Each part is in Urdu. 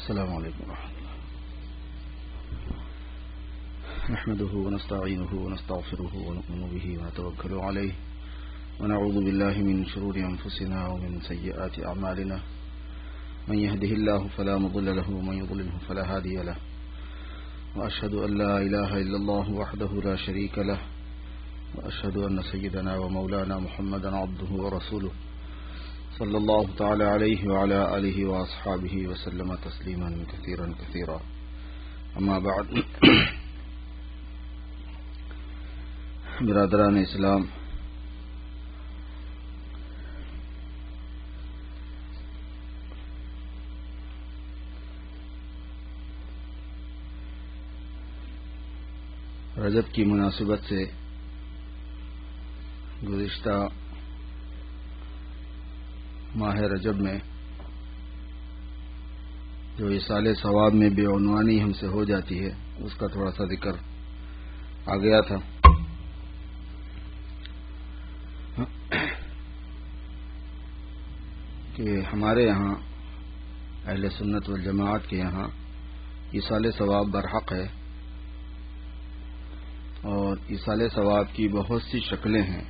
السلام علیکم ورحمۃ اللہ نحمده ونستعينه ونستغفره ونؤمن به ونتوكل عليه ونعوذ بالله من شرور أنفسنا ومن سيئات أعمالنا من يهده الله فلا مضل له ومن يضلله فلا هادي له وأشهد أن لا إله إلا الله وحده لا شريك له وأشهد أن سيدنا ومولانا محمدا عبده ورسوله صلى الله تعالى عليه وعلى آله وأصحابه وسلم تسليما كثيرا كثيرا أما بعد برادران اسلام، رجب کی مناسبت سے گزشتہ ماہ رجب میں جو ایصال ثواب میں بے عنوانی ہم سے ہو جاتی ہے اس کا تھوڑا سا ذکر آ گیا تھا کہ ہمارے یہاں اہل سنت والجماعت کے یہاں ایصال ثواب برحق ہے، اور ایصال ثواب کی بہت سی شکلیں ہیں،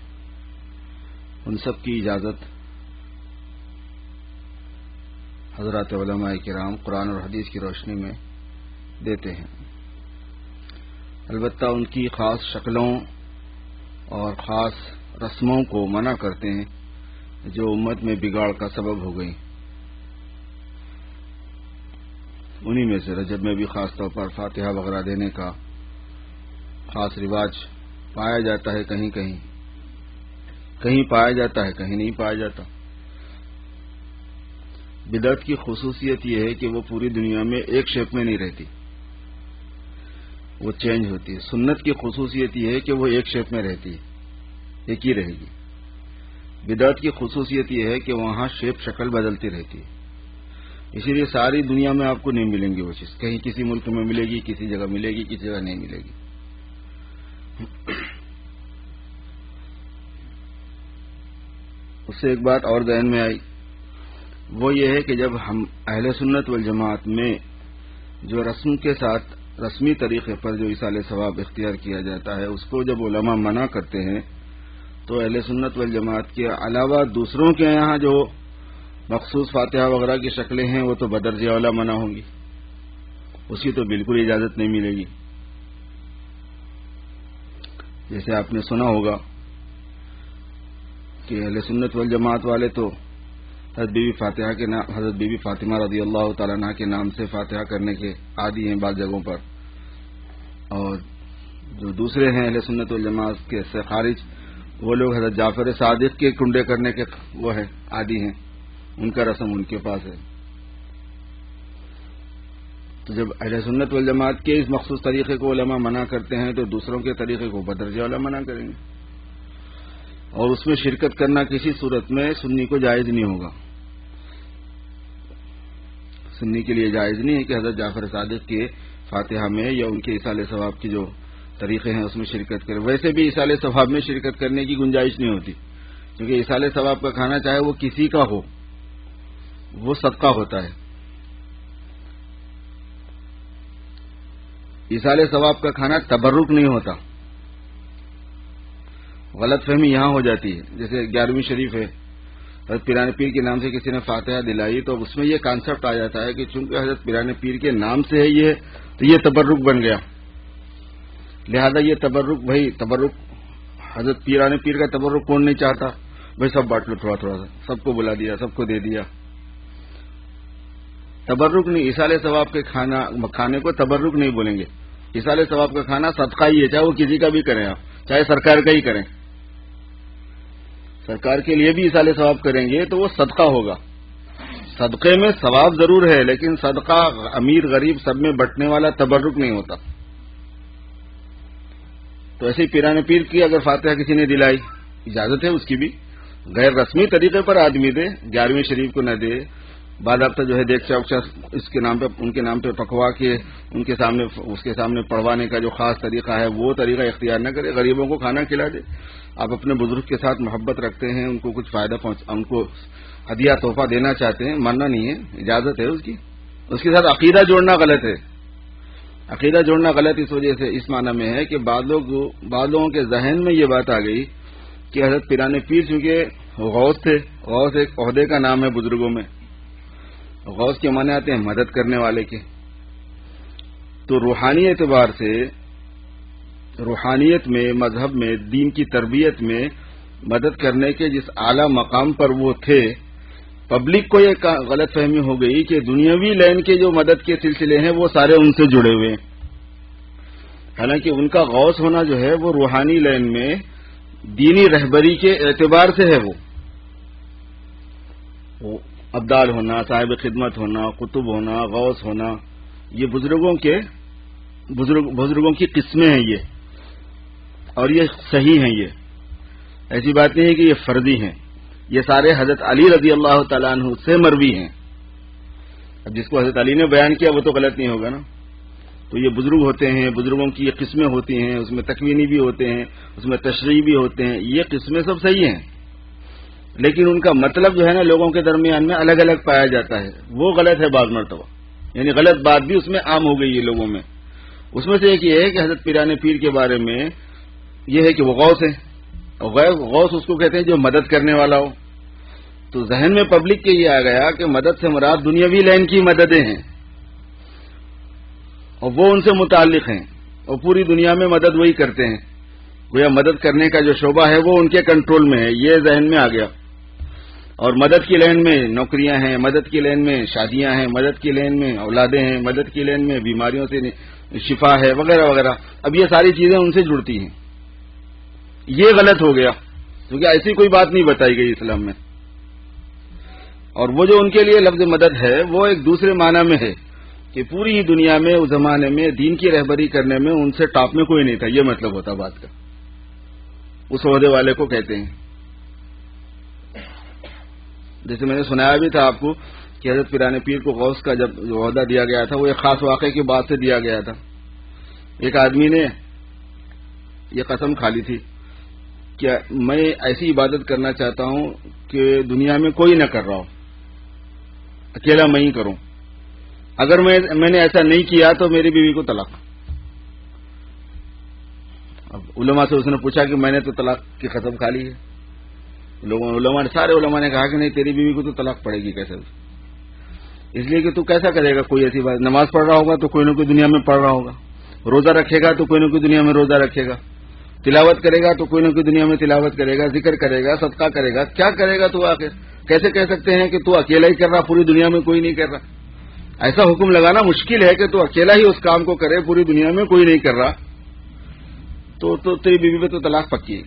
ان سب کی اجازت حضرات علماء کرام قرآن اور حدیث کی روشنی میں دیتے ہیں۔ البتہ ان کی خاص شکلوں اور خاص رسموں کو منع کرتے ہیں جو امت میں بگاڑ کا سبب ہو گئی۔ انہی میں سے رجب میں بھی خاص طور پر فاتحہ وغیرہ دینے کا خاص رواج پایا جاتا ہے، کہیں پایا جاتا ہے، کہیں نہیں پایا جاتا۔ بدعت کی خصوصیت یہ ہے کہ وہ پوری دنیا میں ایک شیپ میں نہیں رہتی، وہ چینج ہوتی ہے۔ سنت کی خصوصیت یہ ہے کہ وہ ایک شیپ میں رہتی ہے، ایک ہی رہے گی۔ بدعت کی خصوصیت یہ ہے کہ وہاں شیپ شکل بدلتی رہتی ہے، اسی لیے ساری دنیا میں آپ کو نہیں ملیں گی وہ چیز، کہیں کسی ملک میں ملے گی، کسی جگہ ملے گی، کسی جگہ نہیں ملے گی۔ اس سے ایک بات اور ذہن میں آئی، وہ یہ ہے کہ جب ہم اہل سنت والجماعت میں جو رسم کے ساتھ رسمی طریقے پر جو ایصال ثواب اختیار کیا جاتا ہے اس کو جب علماء منع کرتے ہیں تو اہل سنت والجماعت کے علاوہ دوسروں کے یہاں جو مخصوص فاتحہ وغیرہ کی شکلیں ہیں وہ تو بدرجہ اولیٰ منع ہوں گی، اس کی تو بالکل اجازت نہیں ملے گی۔ جیسے آپ نے سنا ہوگا کہ اہل سنت والجماعت والے تو حضرت بی بی فاطمہ رضی اللہ تعالیٰ عنہ کے نام سے فاتحہ کرنے کے عادی ہیں بعض جگہوں پر، اور جو دوسرے ہیں اہل سنت والجماعت کے سے خارج وہ لوگ حضرت جعفر صادق کے کنڈے کرنے کے وہ ہے عادی ہیں، ان کا رسم ان کے پاس ہے۔ تو جب اہل سنت والجماعت کے اس مخصوص طریقے کو علماء منع کرتے ہیں تو دوسروں کے طریقے کو بدرجہ اولیٰ منع کریں گے، اور اس میں شرکت کرنا کسی صورت میں سنی کو جائز نہیں ہوگا۔ سنی کے لیے جائز نہیں ہے کہ حضرت جعفر صادق کے فاتحہ میں یا ان کے ایصال ثواب کی جو طریقے ہیں اس میں شرکت کرے۔ ویسے بھی ایصال ثواب میں شرکت کرنے کی گنجائش نہیں ہوتی، کیونکہ ایصال ثواب کا کھانا چاہے وہ کسی کا ہو وہ صدقہ ہوتا ہے۔ ایصال ثواب کا کھانا تبرک نہیں ہوتا۔ غلط فہمی یہاں ہو جاتی ہے، جیسے 11ویں شریف ہے، حضرت پیران پیر کے نام سے کسی نے فاتحہ دلائی تو اس میں یہ کانسیپٹ آ جاتا ہے کہ چونکہ حضرت پیران پیر کے نام سے ہے یہ تو یہ تبرک بن گیا، لہذا یہ تبرک حضرت پیران پیر کا تبرک کون نہیں چاہتا؟ بھائی سب بانٹ لو تھوڑا تھوڑا سا، سب کو بلا دیا، سب کو دے دیا۔ تبرک نہیں، ایصال ثواب کے کھانے کو تبرک نہیں بولیں گے۔ ایصال ثواب کا کھانا صدقہ ہی ہے، چاہے وہ کسی کا بھی کریں آپ، چاہے سرکار کا ہی کریں، سرکار کے لیے بھی ایصال ثواب کریں گے تو وہ صدقہ ہوگا۔ صدقے میں ثواب ضرور ہے لیکن صدقہ امیر غریب سب میں بٹنے والا تبرک نہیں ہوتا۔ تو ایسے ہی پیران پیر کی اگر فاتحہ کسی نے دلائی، اجازت ہے اس کی بھی، غیر رسمی طریقے پر آدمی دے، 11ویں شریف کو نہ دے، باضابطہ جو ہے دیگچا وگچا اس کے نام پہ ان کے نام پہ پکوا کے ان کے سامنے اس کے سامنے پڑھوانے کا جو خاص طریقہ ہے وہ طریقہ اختیار نہ کرے، غریبوں کو کھانا کھلا دے۔ آپ اپنے بزرگ کے ساتھ محبت رکھتے ہیں، ان کو کچھ فائدہ ان کو ہدیہ تحفہ دینا چاہتے ہیں، منع نہیں ہے، اجازت ہے اس کی، اس کے ساتھ عقیدہ جوڑنا غلط ہے. عقیدہ جوڑنا غلط اس وجہ سے اس معنی میں ہے کہ بعض لوگوں کے ذہن میں یہ بات آ گئی کہ حضرت پیران پیر چونکہ غوث تھے. غوث ایک عہدے کا نام ہے بزرگوں میں. غوث کے معنی آتے ہیں مدد کرنے والے کے. تو روحانی اعتبار سے روحانیت میں، مذہب میں، دین کی تربیت میں مدد کرنے کے جس اعلیٰ مقام پر وہ تھے، پبلک کو یہ غلط فہمی ہو گئی کہ دنیاوی لین کے جو مدد کے سلسلے ہیں وہ سارے ان سے جڑے ہوئے ہیں. حالانکہ ان کا غوث ہونا جو ہے وہ روحانی لین میں دینی رہبری کے اعتبار سے ہے. وہ ابدال ہونا، صاحب خدمت ہونا، قطب ہونا، غوث ہونا، یہ بزرگوں کی قسمیں ہیں یہ، اور یہ صحیح ہیں. یہ ایسی بات نہیں ہے کہ یہ فرضی ہیں. یہ سارے حضرت علی رضی اللہ تعالیٰ عنہ سے مروی ہیں. اب جس کو حضرت علی نے بیان کیا وہ تو غلط نہیں ہوگا نا. تو یہ بزرگ ہوتے ہیں، بزرگوں کی یہ قسمیں ہوتی ہیں، اس میں تکوینی بھی ہوتے ہیں، اس میں تشریعی بھی ہوتے ہیں. یہ قسمیں سب صحیح ہیں، لیکن ان کا مطلب جو ہے نا لوگوں کے درمیان میں الگ الگ پایا جاتا ہے. وہ غلط ہے بعض مرتبہ. یعنی غلط بات بھی اس میں عام ہو گئی ہے لوگوں میں. اس میں سے ایک یہ ہے کہ حضرت پیران پیر کے بارے میں یہ ہے کہ وہ غوث ہے. غوث اس کو کہتے ہیں جو مدد کرنے والا ہو. تو ذہن میں پبلک کے یہ آ گیا کہ مدد سے مراد دنیاوی لین کی مددیں ہیں، اور وہ ان سے متعلق ہیں، اور پوری دنیا میں مدد وہی کرتے ہیں. گویا مدد کرنے کا جو شعبہ ہے وہ ان کے کنٹرول میں ہے. یہ ذہن میں آ گیا. اور مدد کی لین میں نوکریاں ہیں، مدد کی لین میں شادیاں ہیں، مدد کی لین میں اولادیں ہیں، مدد کی لین میں بیماریوں سے شفا ہے، وغیرہ وغیرہ. اب یہ ساری چیزیں ان سے جڑتی ہیں. یہ غلط ہو گیا کیونکہ ایسی کوئی بات نہیں بتائی گئی اسلام میں. اور وہ جو ان کے لیے لفظ مدد ہے وہ ایک دوسرے معنی میں ہے کہ پوری دنیا میں اس زمانے میں دین کی رہبری کرنے میں ان سے ٹاپ میں کوئی نہیں تھا. یہ مطلب ہوتا بات کا. اس عہدے والے کو کہتے ہیں. جیسے میں نے سنایا بھی تھا آپ کو کہ حضرت پیران پیر کو غوث کا جب عہدہ دیا گیا تھا وہ ایک خاص واقعے کی بات سے دیا گیا تھا. ایک آدمی نے یہ قسم کھا لی تھی کہ میں ایسی عبادت کرنا چاہتا ہوں کہ دنیا میں کوئی نہ کر رہا ہو، اکیلا میں ہی کروں. اگر میں نے ایسا نہیں کیا تو میری بیوی کو طلاق. اب علماء سے اس نے پوچھا کہ میں نے تو طلاق کی قسم کھا لی ہے. سارے علماء نے کہا کہ نہیں، تیری بیوی کو تو طلاق پڑے گی. کیسے؟ اس لیے کہ تو کیسا کرے گا. کوئی ایسی بات، نماز پڑھ رہا ہوگا تو کوئی نہ کوئی دنیا میں پڑھ رہا ہوگا، روزہ رکھے گا تو کوئی نہ کوئی دنیا میں روزہ رکھے گا، تلاوت کرے گا تو کوئی نہ کوئی دنیا میں تلاوت کرے گا، ذکر کرے گا، صدقہ کرے گا. کیا کرے گا تو آخر؟ کیسے کہہ سکتے ہیں کہ تو اکیلا ہی کر رہا، پوری دنیا میں کوئی نہیں کر رہا؟ ایسا حکم لگانا مشکل ہے کہ تو اکیلا ہی اس کام کو کرے، پوری دنیا میں کوئی نہیں کر رہا. تو تیری بیوی پہ تو طلاق پکی ہے.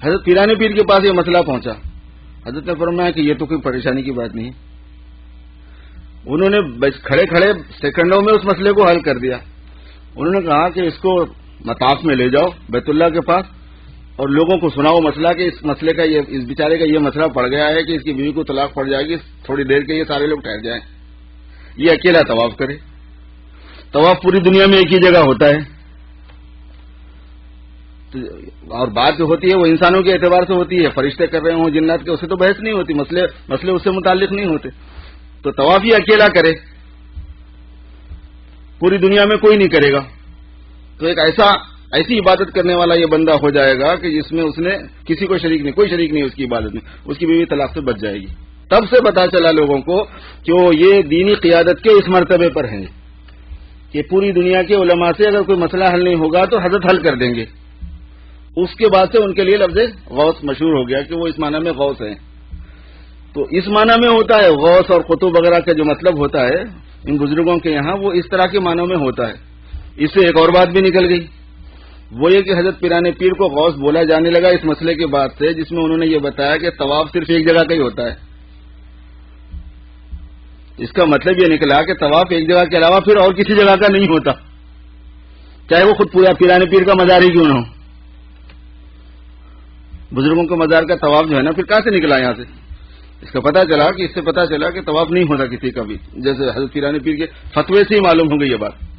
حضرت پیران پیر کے پاس یہ مسئلہ پہنچا. حضرت نے فرمایا کہ یہ تو کوئی پریشانی کی بات نہیں. انہوں نے بس کھڑے کھڑے سیکنڈوں میں اس مسئلے کو حل کر دیا. انہوں نے کہا کہ اس کو مطاف میں لے جاؤ بیت اللہ کے پاس اور لوگوں کو سناؤ مسئلہ کہ اس مسئلے کا اس بیچارے کا یہ مسئلہ پڑ گیا ہے کہ اس کی بیوی کو طلاق پڑ جائے گی، تھوڑی دیر کے یہ سارے لوگ ٹھہر جائیں، یہ اکیلا طواف کرے. طواف پوری دنیا میں ایک ہی جگہ ہوتا ہے. اور بات جو ہوتی ہے وہ انسانوں کے اعتبار سے ہوتی ہے. فرشتے کر رہے ہوں، جنات کے، اس سے تو بحث نہیں ہوتی. مسئلے اس سے متعلق نہیں ہوتے. تو طواف ہی اکیلا کرے، پوری دنیا میں کوئی نہیں کرے گا. تو ایک ایسی عبادت کرنے والا یہ بندہ ہو جائے گا کہ جس میں اس نے کسی کو شریک نہیں، کوئی شریک نہیں اس کی عبادت میں. اس کی بیوی طلاق سے بچ جائے گی. تب سے پتا چلا لوگوں کو کہ وہ یہ دینی قیادت کے اس مرتبے پر ہیں کہ پوری دنیا کے علماء سے اگر کوئی مسئلہ حل نہیں ہوگا تو حضرت حل کر دیں گے. اس کے بعد سے ان کے لیے لفظ غوث مشہور ہو گیا کہ وہ اس معنی میں غوث ہیں. تو اس معنی میں ہوتا ہے غوث اور قطب وغیرہ کا جو مطلب ہوتا ہے ان بزرگوں کے یہاں، وہ اس طرح کے معنوں میں ہوتا ہے. اس سے ایک اور بات بھی نکل گئی، وہ یہ کہ حضرت پیران پیر کو غوث بولا جانے لگا اس مسئلے کے بعد سے، جس میں انہوں نے یہ بتایا کہ طواف صرف ایک جگہ کا ہی ہوتا ہے. اس کا مطلب یہ نکلا کہ طواف ایک جگہ کے علاوہ پھر اور کسی جگہ کا نہیں ہوتا، چاہے وہ خود پورا پیران پیر کا مزار ہی کیوں نہ ہو. بزرگوں کے مزار کا طواف جو ہے نا پھر کہاں سے نکلا یہاں سے؟ اس کا پتہ چلا کہ اس سے پتہ چلا کہ طواف نہیں ہوتا کسی کا بھی، جیسے حضرت پیران پیر کے فتوے سے ہی معلوم ہو گئی یہ بات.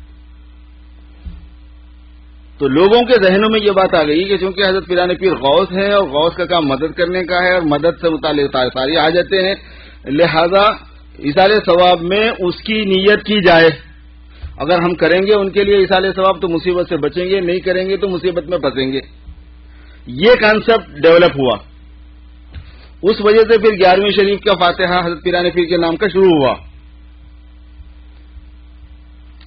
تو لوگوں کے ذہنوں میں یہ بات آ گئی کہ چونکہ حضرت پیران پیر غوث ہیں اور غوث کا کام مدد کرنے کا ہے اور مدد سے متعلق ساری حاجتیں ہیں، لہذا ایصال ثواب میں اس کی نیت کی جائے. اگر ہم کریں گے ان کے لیے ایصال ثواب تو مصیبت سے بچیں گے، نہیں کریں گے تو مصیبت میں پھنسیں گے. یہ کانسیپٹ ڈیولپ ہوا. اس وجہ سے پھر 11ویں شریف کا فاتحہ حضرت پیران پیر کے نام کا شروع ہوا.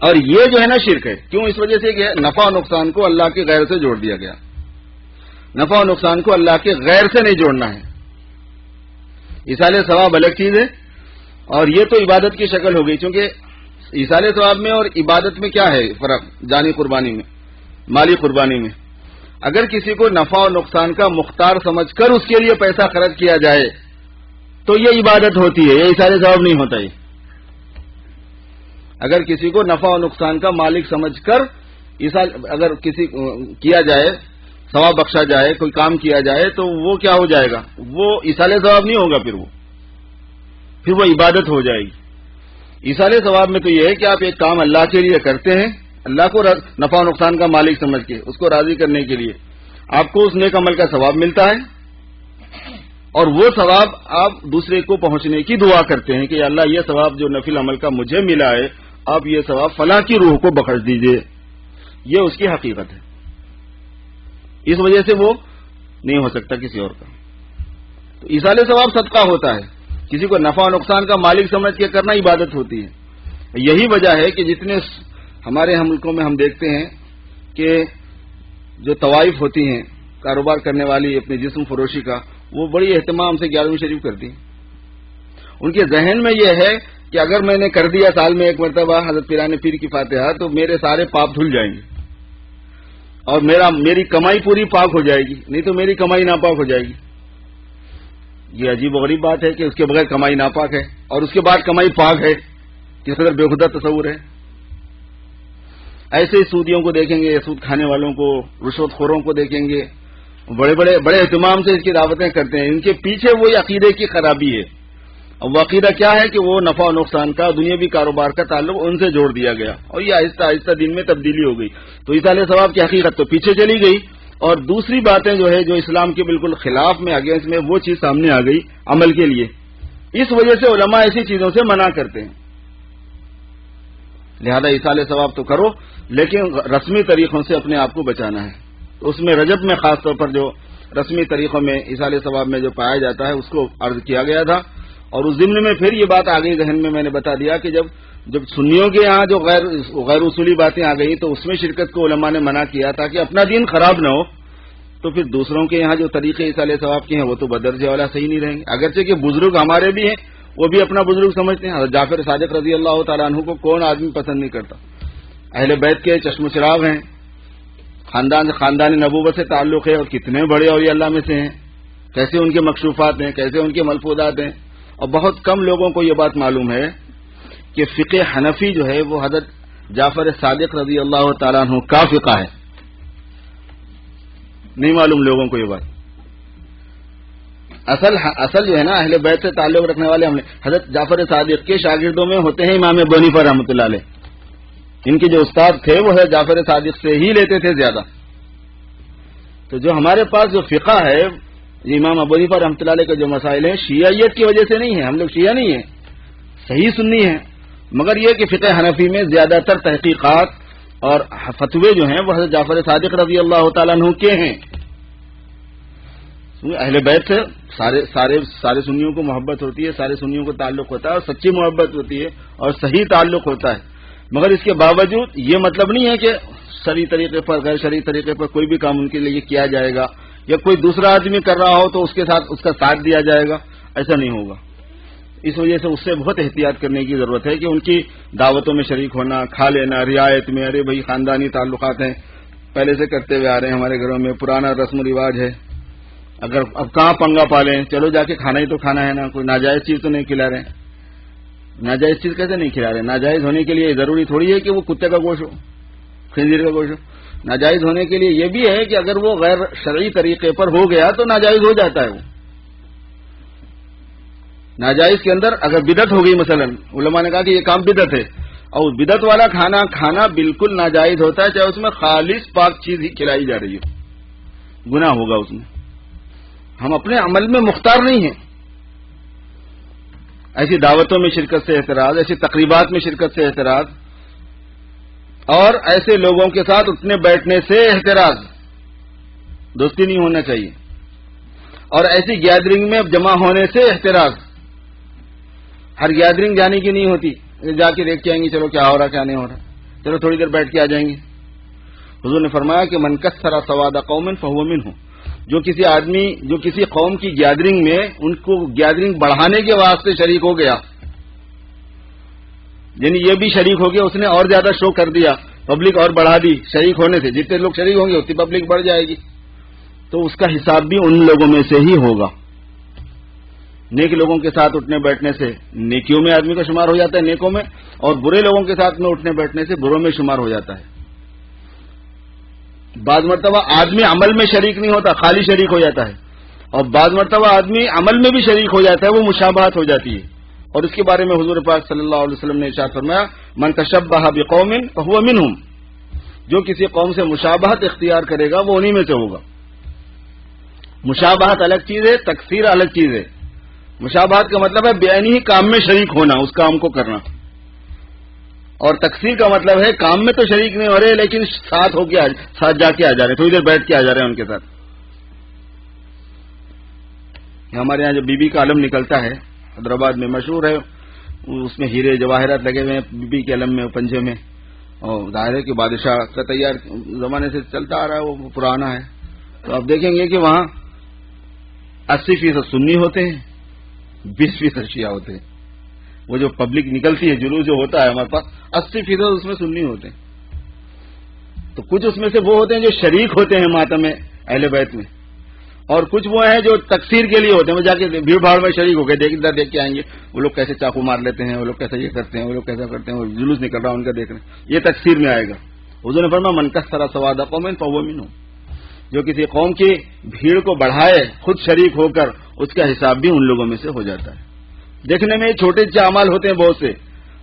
اور یہ جو ہے نا شرک ہے. کیوں؟ اس وجہ سے کہ نفع و نقصان کو اللہ کے غیر سے جوڑ دیا گیا. نفع و نقصان کو اللہ کے غیر سے نہیں جوڑنا ہے. ایصال ثواب الگ چیز ہے اور یہ تو عبادت کی شکل ہو گئی. چونکہ ایصال ثواب میں اور عبادت میں کیا ہے فرق؟ جانی قربانی میں، مالی قربانی میں. اگر کسی کو نفع و نقصان کا مختار سمجھ کر اس کے لیے پیسہ خرچ کیا جائے تو یہ عبادت ہوتی ہے، یہ ایصال ثواب نہیں ہوتا. یہ اگر کسی کو نفع و نقصان کا مالک سمجھ کر اگر کسی کیا جائے، ثواب بخشا جائے، کوئی کام کیا جائے تو وہ کیا ہو جائے گا؟ وہ ایصال ثواب نہیں ہوگا. پھر وہ عبادت ہو جائے گی. ایصال ثواب میں تو یہ ہے کہ آپ ایک کام اللہ کے لیے کرتے ہیں، اللہ کو نفع و نقصان کا مالک سمجھ کے اس کو راضی کرنے کے لیے. آپ کو اس نیک عمل کا ثواب ملتا ہے اور وہ ثواب آپ دوسرے کو پہنچنے کی دعا کرتے ہیں کہ اللہ یہ ثواب جو نفل عمل کا مجھے ملا ہے، آپ یہ ثواب فلاں کی روح کو بخش دیجئے. یہ اس کی حقیقت ہے. اس وجہ سے وہ نہیں ہو سکتا کسی اور کا. تو ایصال ثواب صدقہ ہوتا ہے. کسی کو نفع و نقصان کا مالک سمجھ کے کرنا عبادت ہوتی ہے. یہی وجہ ہے کہ جتنے ہمارے ملکوں میں ہم دیکھتے ہیں کہ جو طوائف ہوتی ہیں کاروبار کرنے والی اپنے جسم فروشی کا، وہ بڑی اہتمام سے 11ویں شریف کرتی ہیں. ان کے ذہن میں یہ ہے کہ اگر میں نے کر دیا سال میں ایک مرتبہ حضرت پیران پیر کی فاتحہ تو میرے سارے پاپ دھل جائیں گے اور میری کمائی پوری پاک ہو جائے گی، نہیں تو میری کمائی ناپاک ہو جائے گی. یہ عجیب و غریب بات ہے کہ اس کے بغیر کمائی ناپاک ہے اور اس کے بعد کمائی پاک ہے. کس قدر بےخودہ تصور ہے. ایسے ہی سودیوں کو دیکھیں گے، سود کھانے والوں کو، رشوت خوروں کو دیکھیں گے، بڑے اہتمام سے اس کی دعوتیں کرتے ہیں. ان کے پیچھے وہی عقیدے کی خرابی ہے. اب وہ عقیدہ کیا ہے کہ وہ نفع و نقصان کا، دنیاوی کاروبار کا تعلق ان سے جوڑ دیا گیا اور یہ آہستہ آہستہ دین میں تبدیلی ہو گئی. تو ایصال ثواب کی حقیقت تو پیچھے چلی گئی اور دوسری باتیں جو ہے جو اسلام کے بالکل خلاف میں اگینسٹ میں وہ چیز سامنے آ گئی عمل کے لیے. اس وجہ سے علماء ایسی چیزوں سے منع کرتے ہیں. لہذا ایصال ثواب تو کرو لیکن رسمی طریقوں سے اپنے آپ کو بچانا ہے. تو اس میں رجب میں خاص طور پر جو رسمی طریقوں میں ایصال ثواب میں جو پایا جاتا ہے اس کو عرض کیا گیا تھا. اور اس ضمن میں پھر یہ بات آ گئی ذہن میں نے بتا دیا کہ جب سنیوں کے یہاں جو غیر اصولی باتیں آ گئی تو اس میں شرکت کو علماء نے منع کیا تاکہ اپنا دین خراب نہ ہو. تو پھر دوسروں کے یہاں جو طریقے ایصال ثواب کے ہیں وہ تو بدرجہ والا صحیح نہیں رہیں گے. اگرچہ کہ بزرگ ہمارے بھی ہیں، وہ بھی اپنا بزرگ سمجھتے ہیں. حضرت جعفر صادق رضی اللہ تعالیٰ عنہ کو کون آدمی پسند نہیں کرتا. اہل بیت کے چشم و چراغ ہیں، خاندان نبوت سے تعلق ہے اور کتنے بڑے اولیاء اللہ میں سے ہیں. کیسے ان کے مکشوفات ہیں، کیسے ان کے ملفوظات ہیں. اور بہت کم لوگوں کو یہ بات معلوم ہے کہ فقہ حنفی جو ہے وہ حضرت جعفر صادق رضی اللہ تعالیٰ عنہ کا فقہ ہے. نہیں معلوم لوگوں کو یہ بات. اصل جو ہے نا اہل بیت سے تعلق رکھنے والے حضرت جعفر صادق کے شاگردوں میں ہوتے ہیں امام ابو حنیفہ رحمۃ اللہ علیہ. ان کے جو استاد تھے وہ حضرت جعفر صادق سے ہی لیتے تھے زیادہ. تو جو ہمارے پاس جو فقہ ہے امام ابو حنیفہ رحمۃ اللہ علیہ کے جو مسائل ہیں شیعیت کی وجہ سے نہیں ہے. ہم لوگ شیعہ نہیں ہیں، صحیح سنی ہیں، مگر یہ کہ فقہ حنفی میں زیادہ تر تحقیقات اور فتوے جو ہیں وہ حضرت جعفر صادق رضی اللہ تعالیٰ عنہ کے ہیں. اہل بیت سے سارے سنیوں کو محبت ہوتی ہے، سارے سنیوں کو تعلق ہوتا ہے اور سچی محبت ہوتی ہے اور صحیح تعلق ہوتا ہے. مگر اس کے باوجود یہ مطلب نہیں ہے کہ شرعی طریقے پر غیر شرعی طریقے پر کوئی بھی کام ان کے لیے کیا جائے گا یا کوئی دوسرا آدمی کر رہا ہو تو اس کے ساتھ اس کا ساتھ دیا جائے گا. ایسا نہیں ہوگا. اس وجہ سے اس سے بہت احتیاط کرنے کی ضرورت ہے کہ ان کی دعوتوں میں شریک ہونا، کھا لینا، رعایت میں. ارے بھائی خاندانی تعلقات ہیں، پہلے سے کرتے ہوئے آ رہے ہیں، ہمارے گھروں میں پرانا رسم و رواج ہے. اگر اب کہاں پنگا پالیں، چلو جا کے کھانا ہی تو کھانا ہے نا. کوئی ناجائز چیز تو نہیں کھلا رہے. ناجائز چیز کیسے نہیں کھلا رہے؟ ناجائز ہونے کے لیے ضروری تھوڑی ہے کہ وہ کتے کا گوشت ہو، خنزیر کا گوشت ہو. ناجائز ہونے کے لیے یہ بھی ہے کہ اگر وہ غیر شرعی طریقے پر ہو گیا تو ناجائز ہو جاتا ہے. وہ ناجائز کے اندر اگر بدعت ہو گئی، مثلا علماء نے کہا کہ یہ کام بدعت ہے اور بدعت والا کھانا بالکل ناجائز ہوتا ہے، چاہے اس میں خالص پاک چیز ہی کھلائی جا رہی ہو، گناہ ہوگا اس میں. ہم اپنے عمل میں مختار نہیں ہیں. ایسی دعوتوں میں شرکت سے اعتراض، ایسی تقریبات میں شرکت سے اعتراض، اور ایسے لوگوں کے ساتھ اٹھنے بیٹھنے سے احتراز، دوستی نہیں ہونا چاہیے، اور ایسی گیدرنگ میں جمع ہونے سے احتراز۔ ہر گیدرنگ جانے کی نہیں ہوتی، جا کے دیکھ کے آئیں گے چلو کیا ہو رہا کیا نہیں ہو رہا، چلو تھوڑی دیر بیٹھ کے آ جائیں گے۔ حضور نے فرمایا کہ من کثر سواد قوم فہو منہ، جو کسی قوم کی گیدرنگ میں ان کو گیدرنگ بڑھانے کے واسطے شریک ہو گیا، یعنی یہ بھی شریک ہو گیا، اس نے اور زیادہ شو کر دیا، پبلک اور بڑھا دی شریک ہونے سے، جتنے لوگ شریک ہوں گے اتنی پبلک بڑھ جائے گی، تو اس کا حساب بھی ان لوگوں میں سے ہی ہوگا۔ نیک لوگوں کے ساتھ اٹھنے بیٹھنے سے نیکیوں میں آدمی کا شمار ہو جاتا ہے، نیکوں میں، اور برے لوگوں کے ساتھ میں اٹھنے بیٹھنے سے بروں میں شمار ہو جاتا ہے۔ بعض مرتبہ آدمی عمل میں شریک نہیں ہوتا، خالی شریک ہو جاتا ہے، اور بعض مرتبہ آدمی عمل میں بھی شریک ہو جاتا ہے، وہ مشابہت ہو جاتی ہے، اور اس کے بارے میں حضور پاک صلی اللہ علیہ وسلم نے ارشاد فرمایا من تشبہ بقوم فہو منہم، جو کسی قوم سے مشابہت اختیار کرے گا وہ انہی میں سے ہوگا۔ مشابہت الگ چیز ہے، تکثیر الگ چیز ہے۔ مشابہت کا مطلب ہے بعینی ہی کام میں شریک ہونا، اس کام کو کرنا، اور تکثیر کا مطلب ہے کام میں تو شریک نہیں ہو رہے لیکن ساتھ جا کے آ جا رہے، تھوڑی دیر بیٹھ کے آ جا رہے ہیں ان کے ساتھ۔ ہمارے یہاں جو بی بی کا علم نکلتا ہے حیدرآباد میں مشہور ہے، اس میں ہیرے جواہرات لگے ہوئے ہیں بی بی کے علم میں، پنجے میں، اور ظاہر ہے کہ بادشاہ کا تیار زمانے سے چلتا آ رہا ہے، وہ پرانا ہے، تو آپ دیکھیں گے کہ وہاں 80% سنی ہوتے ہیں، 20% شیعہ ہوتے ہیں۔ وہ جو پبلک نکلتی ہے، جلوس جو ہوتا ہے ہمارے پاس، 80% اس میں سنی ہوتے ہیں، تو کچھ اس میں سے وہ ہوتے ہیں جو شریک ہوتے ہیں ماتم اہل بیت میں، اور کچھ وہ ہیں جو تکثیر کے لیے ہوتے ہیں، وہ جا کے بھیڑ بھاڑ میں شریک ہو گئے، دیکھ کے آئیں گے وہ لوگ کیسے چاقو مار لیتے ہیں، وہ لوگ کیسے یہ کرتے ہیں، وہ لوگ کیسا کرتے ہیں، وہ جلوس نکل رہا ان کا دیکھ رہے ہیں، یہ تکثیر میں آئے گا۔ حضور نے فرمایا من کثر سواد قوم فہو منہ، جو کسی قوم کی بھیڑ کو بڑھائے خود شریک ہو کر، اس کا حساب بھی ان لوگوں میں سے ہو جاتا ہے۔ دیکھنے میں چھوٹے اعمال ہوتے ہیں بہت سے،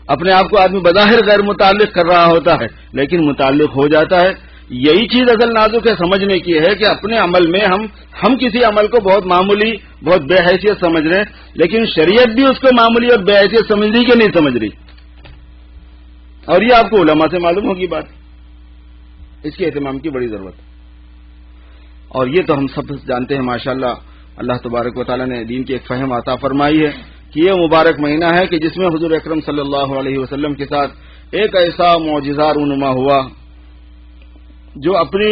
اپنے آپ کو آدمی بظاہر غیر متعلق کر رہا ہوتا ہے لیکن متعلق ہو جاتا ہے۔ یہی چیز اصل نازک ہے، سمجھنے کی ہے کہ اپنے عمل میں ہم کسی عمل کو بہت معمولی، بہت بے حیثیت سمجھ رہے ہیں، لیکن شریعت بھی اس کو معمولی اور بے حیثیت سمجھ رہی کہ نہیں سمجھ رہی، اور یہ آپ کو علماء سے معلوم ہوگی بات، اس کے اہتمام کی بڑی ضرورت ہے۔ اور یہ تو ہم سب جانتے ہیں ماشاءاللہ، اللہ تبارک و تعالیٰ نے دین کی ایک فہم عطا فرمائی ہے کہ یہ مبارک مہینہ ہے کہ جس میں حضور اکرم صلی اللہ علیہ وسلم کے ساتھ ایک ایسا معجزہ رونما ہوا جو اپنی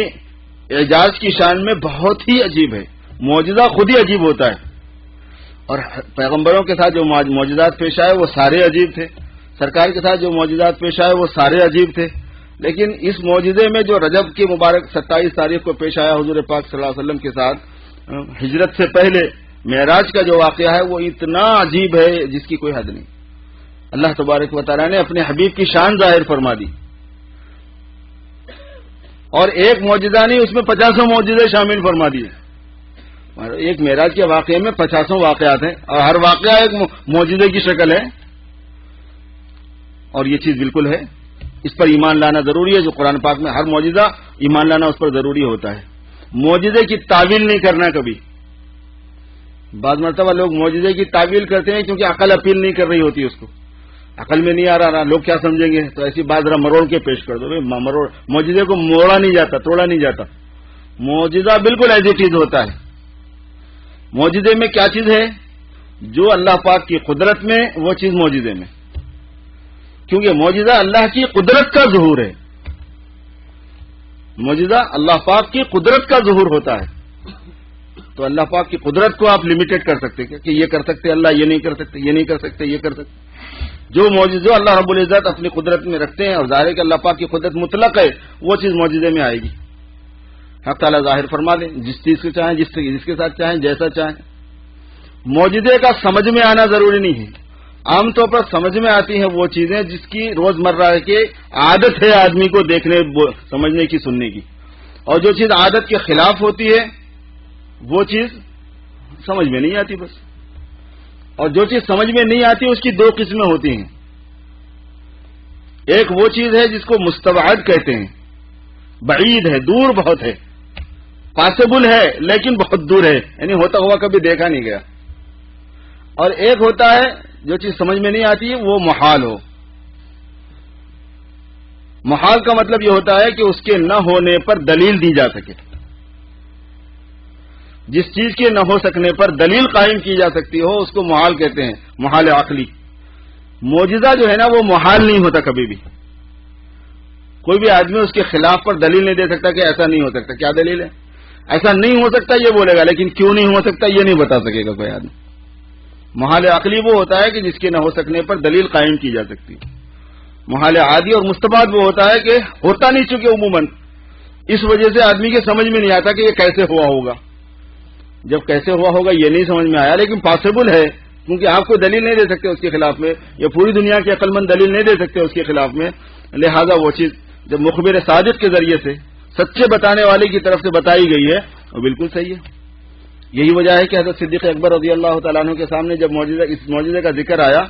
اعجاز کی شان میں بہت ہی عجیب ہے۔ معجزہ خود ہی عجیب ہوتا ہے، اور پیغمبروں کے ساتھ جو معجزات پیش آئے وہ سارے عجیب تھے، سرکار کے ساتھ جو معجزات پیش آئے وہ سارے عجیب تھے، لیکن اس معجزے میں جو رجب کی مبارک 27 تاریخ کو پیش آیا حضور پاک صلی اللہ علیہ وسلم کے ساتھ ہجرت سے پہلے معراج کا جو واقعہ ہے وہ اتنا عجیب ہے جس کی کوئی حد نہیں۔ اللہ تبارک و تعالیٰ نے اپنے حبیب کی شان ظاہر فرما دی، اور ایک معجزہ نہیں، اس میں 50 معجزے شامل فرما دیے۔ ایک معراج کے واقعے میں 50 واقعات ہیں، اور ہر واقعہ ایک معجزے کی شکل ہے، اور یہ چیز بالکل ہے، اس پر ایمان لانا ضروری ہے۔ جو قرآن پاک میں ہر معجزہ ایمان لانا اس پر ضروری ہوتا ہے، معجزے کی تعویل نہیں کرنا کبھی۔ بعض مرتبہ لوگ معجزے کی تعویل کرتے ہیں کیونکہ عقل اپیل نہیں کر رہی ہوتی، اس کو عقل میں نہیں آ رہا، لوگ کیا سمجھیں گے، تو ایسی بات ذرا مروڑ کے پیش کر دو۔ معجزے کو موڑا نہیں جاتا، توڑا نہیں جاتا، معجزہ بالکل ایسی چیز ہوتا ہے۔ معجزے میں کیا چیز ہے؟ جو اللہ پاک کی قدرت میں، وہ چیز معجزے میں، کیونکہ معجزہ اللہ کی قدرت کا ظہور ہے، معجزہ اللہ پاک کی قدرت کا ظہور ہوتا ہے، تو اللہ پاک کی قدرت کو آپ لمیٹڈ کر سکتے کہ یہ کر سکتے اللہ، یہ نہیں کر سکتے، یہ نہیں کر سکتے، یہ کر سکتے۔ جو معجزہ اللہ رب العزت اپنی قدرت میں رکھتے ہیں، اور ظاہر ہے کہ اللہ پاک کی قدرت مطلق ہے، وہ چیز معجزے میں آئے گی۔ حق تعالیٰ ظاہر فرما دیں جس چیز کو چاہیں، جس کے ساتھ چاہیں، جیسا چاہیں۔ معجزے کا سمجھ میں آنا ضروری نہیں ہے، عام طور پر سمجھ میں آتی ہیں وہ چیزیں جس کی روزمرہ کی عادت ہے آدمی کو دیکھنے، سمجھنے کی، سننے کی، اور جو چیز عادت کے خلاف ہوتی ہے وہ چیز سمجھ میں نہیں آتی بس۔ اور جو چیز سمجھ میں نہیں آتی اس کی 2 قسمیں ہوتی ہیں، ایک وہ چیز ہے جس کو مستبعد کہتے ہیں، بعید ہے، دور بہت ہے، پاسبل ہے لیکن بہت دور ہے، یعنی ہوتا ہوا کبھی دیکھا نہیں گیا، اور ایک ہوتا ہے جو چیز سمجھ میں نہیں آتی وہ محال ہو. محال کا مطلب یہ ہوتا ہے کہ اس کے نہ ہونے پر دلیل دی جا سکے. جس چیز کے نہ ہو سکنے پر دلیل قائم کی جا سکتی ہو اس کو محال کہتے ہیں، محال عقلی. معجزہ جو ہے نا وہ محال نہیں ہوتا کبھی بھی. کوئی بھی آدمی اس کے خلاف پر دلیل نہیں دے سکتا کہ ایسا نہیں ہو سکتا. کیا دلیل ہے؟ ایسا نہیں ہو سکتا یہ بولے گا، لیکن کیوں نہیں ہو سکتا یہ نہیں بتا سکے گا کوئی آدمی. محال عقلی وہ ہوتا ہے کہ جس کے نہ ہو سکنے پر دلیل قائم کی جا سکتی. محال عادی اور مستباد وہ ہوتا ہے کہ ہوتا نہیں چکے عموماً، اس وجہ سے آدمی کے سمجھ میں نہیں آتا کہ یہ کیسے ہوا ہوگا. جب کیسے ہوا ہوگا یہ نہیں سمجھ میں آیا، لیکن پاسبل ہے، کیونکہ آپ کو دلیل نہیں دے سکتے اس کے خلاف میں، یا پوری دنیا کے عقل مند دلیل نہیں دے سکتے اس کے خلاف میں. لہذا وہ چیز جب مخبر صادق کے ذریعے سے سچے بتانے والے کی طرف سے بتائی گئی ہے وہ بالکل صحیح ہے. یہی وجہ ہے کہ حضرت صدیق اکبر رضی اللہ تعالیٰ عنہ کے سامنے جب اس معجزے کا ذکر آیا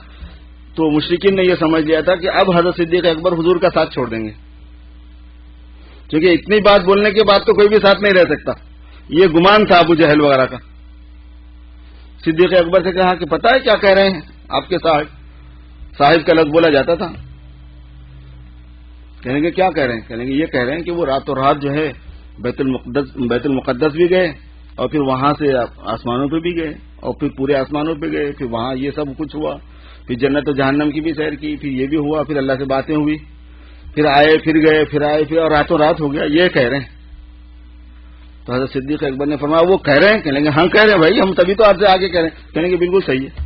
تو مشرکین نے یہ سمجھ لیا تھا کہ اب حضرت صدیق اکبر حضور کا ساتھ چھوڑ دیں گے، کیونکہ اتنی بات بولنے کے بعد تو کوئی بھی ساتھ نہیں رہ سکتا. یہ گمان تھا ابو جہل وغیرہ کا. صدیق اکبر سے کہا کہ پتہ ہے کیا کہہ رہے ہیں آپ کے صاحب کا لفظ بولا جاتا تھا. کہیں گے کیا کہہ رہے ہیں؟ کہیں گے یہ کہہ رہے ہیں کہ وہ راتوں رات جو ہے بیت المقدس بھی گئے اور پھر وہاں سے آسمانوں پہ بھی گئے اور پھر پورے آسمانوں پہ گئے، پھر وہاں یہ سب کچھ ہوا، پھر جنت و جہنم کی بھی سیر کی، پھر یہ بھی ہوا، پھر اللہ سے باتیں ہوئی، پھر آئے پھر گئے، پھر آئے پھر، اور راتوں رات ہو گیا. یہ کہہ رہے ہیں. تو حضرت صدیق اکبر نے فرمایا وہ کہہ رہے ہیں؟ کہیں گے ہاں کہہ رہے ہیں بھائی، ہم تبھی تو آپ سے آگے کہہ رہے ہیں. کہیں گے بالکل صحیح ہے.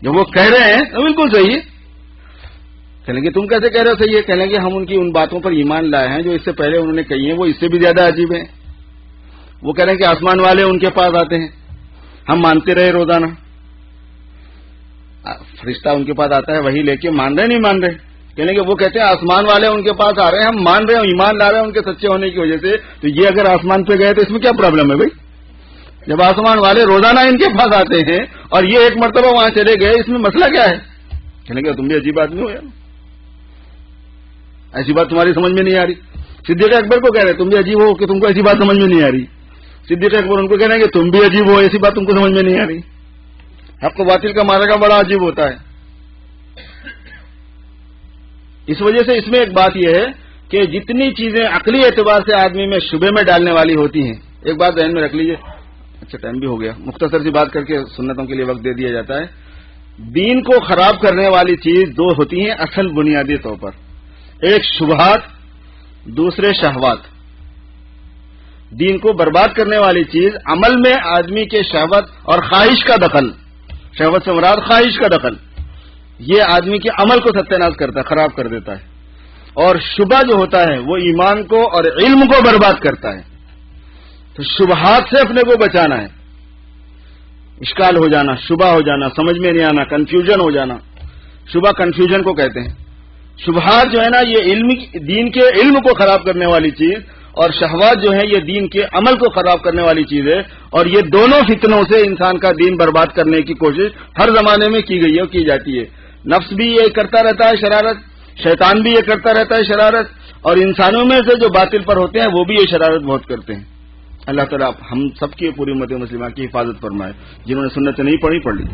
جب وہ کہہ رہے ہیں تو بالکل صحیح ہے. کہیں گے تم کیسے کہہ رہے ہو صحیح ہے؟ کہیں گے ہم ان کی ان باتوں پر ایمان لائے ہیں جو اس سے پہلے انہوں نے کہی ہیں، وہ اس سے بھی زیادہ عجیب ہیں. وہ کہہ رہے ہیں کہ آسمان والے ان کے پاس آتے ہیں، ہم مانتے رہے روزانہ. فرشتہ ان کے پاس آتا ہے وہی لے کے، مان رہے نہیں مان رہے؟ کہنے کہ وہ کہتے ہیں آسمان والے ان کے پاس آ رہے ہیں، ہم مان رہے ہیں، ایمان لا رہے ہیں ان کے سچے ہونے کی وجہ سے. تو یہ اگر آسمان پہ گئے تو اس میں کیا پرابلم ہے بھائی؟ جب آسمان والے روزانہ ان کے پاس آتے ہیں اور یہ ایک مرتبہ وہاں چلے گئے، اس میں مسئلہ کیا ہے؟ کہنے کہ تم بھی عجیب آدمی ہو یار، ایسی بات تمہاری سمجھ میں نہیں آ رہی. صدیق اکبر کو کہہ رہے تم بھی عجیب ہو کہ تم کو ایسی بات سمجھ میں نہیں آ رہی. صدیق اکبر ان کو کہہ رہے ہیں کہ تم بھی عجیب ہو، ایسی بات تم کو سمجھ میں نہیں آ رہی. حق و باطل کا معرکہ بڑا عجیب ہوتا ہے. اس وجہ سے اس میں ایک بات یہ ہے کہ جتنی چیزیں عقلی اعتبار سے آدمی میں شبے میں ڈالنے والی ہوتی ہیں، ایک بات ذہن میں رکھ لیجئے. اچھا ٹائم بھی ہو گیا، مختصر سی بات کر کے سنتوں کے لیے وقت دے دیا جاتا ہے. دین کو خراب کرنے والی چیز دو ہوتی ہیں اصل بنیادی طور پر، ایک شبہات، دوسرے شہوات. دین کو برباد کرنے والی چیز عمل میں آدمی کے شہوت اور خواہش کا دخل، شہوت سے مراد خواہش کا دخل، یہ آدمی کے عمل کو ستیہ ناش کرتا ہے، خراب کر دیتا ہے. اور شبہ جو ہوتا ہے وہ ایمان کو اور علم کو برباد کرتا ہے. تو شبہات سے اپنے کو بچانا ہے. اشکال ہو جانا، شبہ ہو جانا، سمجھ میں نہیں آنا، کنفیوژن ہو جانا، شبہ کنفیوژن کو کہتے ہیں. شبہات جو ہے نا یہ دین کے علم کو خراب کرنے والی چیز، اور شہوات جو ہے یہ دین کے عمل کو خراب کرنے والی چیز ہے. اور یہ دونوں فتنوں سے انسان کا دین برباد کرنے کی کوشش ہر زمانے میں کی گئی ہے اور کی جاتی ہے. نفس بھی یہ کرتا رہتا ہے شرارت، شیطان بھی یہ کرتا رہتا ہے شرارت، اور انسانوں میں سے جو باطل پر ہوتے ہیں وہ بھی یہ شرارت بہت کرتے ہیں. اللہ تعالیٰ ہم سب کی پوری امت مسلمہ کی حفاظت فرمائے. جنہوں نے سنت نہیں پڑھی پڑھ لی.